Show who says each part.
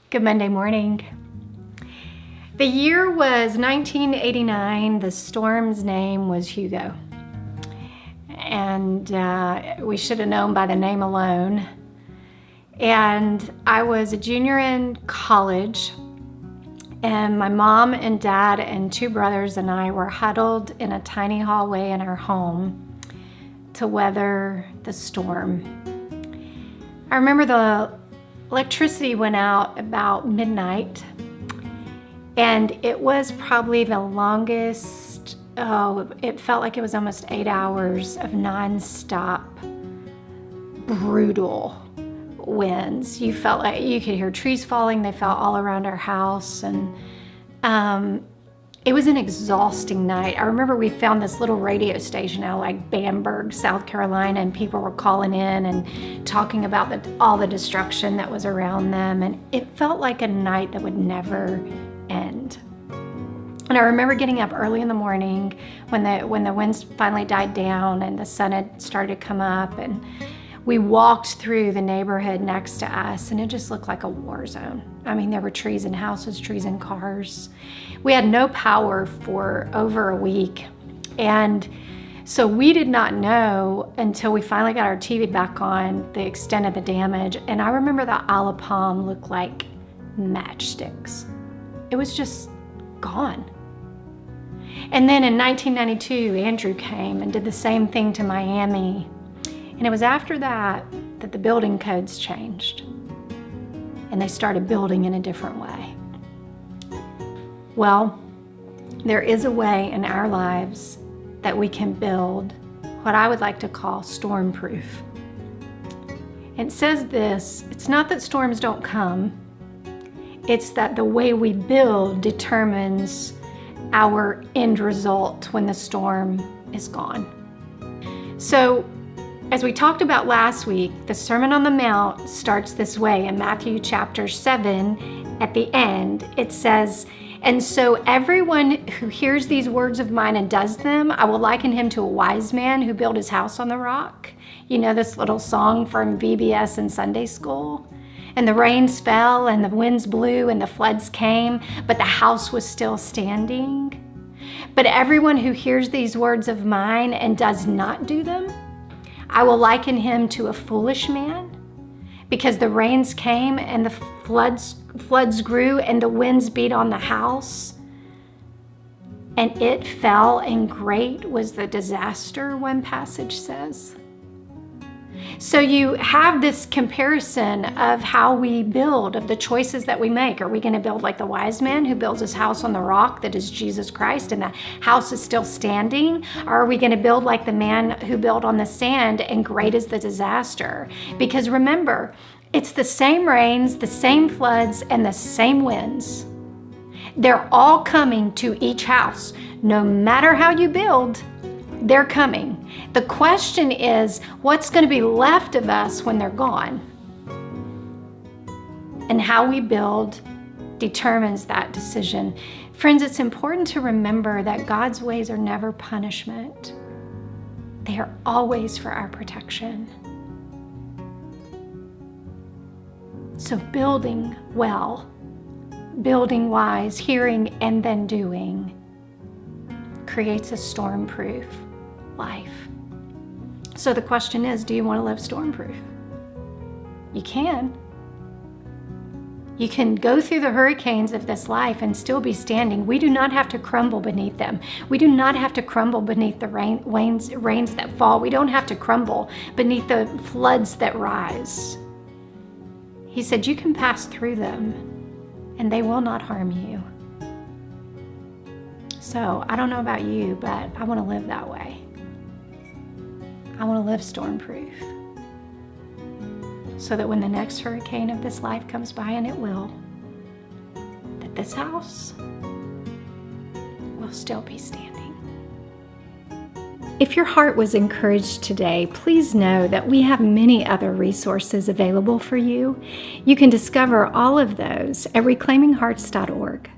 Speaker 1: Good Monday morning. The year was 1989. The storm's name was Hugo. And we should have known by the name alone. And I was a junior in college, and my mom and dad and two brothers and I were huddled in a tiny hallway in our home to weather the storm. I remember the electricity went out about midnight, and it was probably the longest, it felt like it was almost 8 hours of nonstop, brutal winds. You felt like you could hear trees falling. They fell all around our house, and it was an exhausting night. I remember we found this little radio station out like Bamberg, South Carolina, and people were calling in and talking about all the destruction that was around them, and it felt like a night that would never end. And I remember getting up early in the morning when the winds finally died down and the sun had started to come up, and we walked through the neighborhood next to us, and it just looked like a war zone. I mean, there were trees in houses, trees in cars. We had no power for over a week. And so we did not know until we finally got our TV back on the extent of the damage. And I remember the Isle of Palm looked like matchsticks. It was just gone. And then in 1992, Andrew came and did the same thing to Miami. And it was after that that the building codes changed, and they started building in a different way. Well, there is a way in our lives that we can build what I would like to call stormproof. It says this: it's not that storms don't come, it's that the way we build determines our end result when the storm is gone. So, as we talked about last week, the Sermon on the Mount starts this way. In Matthew chapter 7, at the end, it says, "And so everyone who hears these words of mine and does them, I will liken him to a wise man who built his house on the rock." You know this little song from VBS in Sunday school? "And the rains fell, and the winds blew, and the floods came, but the house was still standing. But everyone who hears these words of mine and does not do them, I will liken him to a foolish man, because the rains came and the floods grew and the winds beat on the house, and it fell, and great was the disaster," one passage says. So you have this comparison of how we build, of the choices that we make. Are we going to build like the wise man who builds his house on the rock that is Jesus Christ, and the house is still standing? Or are we going to build like the man who built on the sand, and great is the disaster? Because remember, it's the same rains, the same floods, and the same winds. They're all coming to each house. No matter how you build, they're coming. The question is, what's going to be left of us when they're gone? And how we build determines that decision. Friends, it's important to remember that God's ways are never punishment. They are always for our protection. So building well, building wise, hearing and then doing creates a stormproof life. So the question is, do you want to live stormproof? You can. You can go through the hurricanes of this life and still be standing. We do not have to crumble beneath them. We do not have to crumble beneath the rains that fall. We don't have to crumble beneath the floods that rise. He said, you can pass through them and they will not harm you. So I don't know about you, but I want to live that way. I want to live stormproof, so that when the next hurricane of this life comes by, and it will, that this house will still be standing. If your heart was encouraged today, please know that we have many other resources available for you. You can discover all of those at reclaiminghearts.org.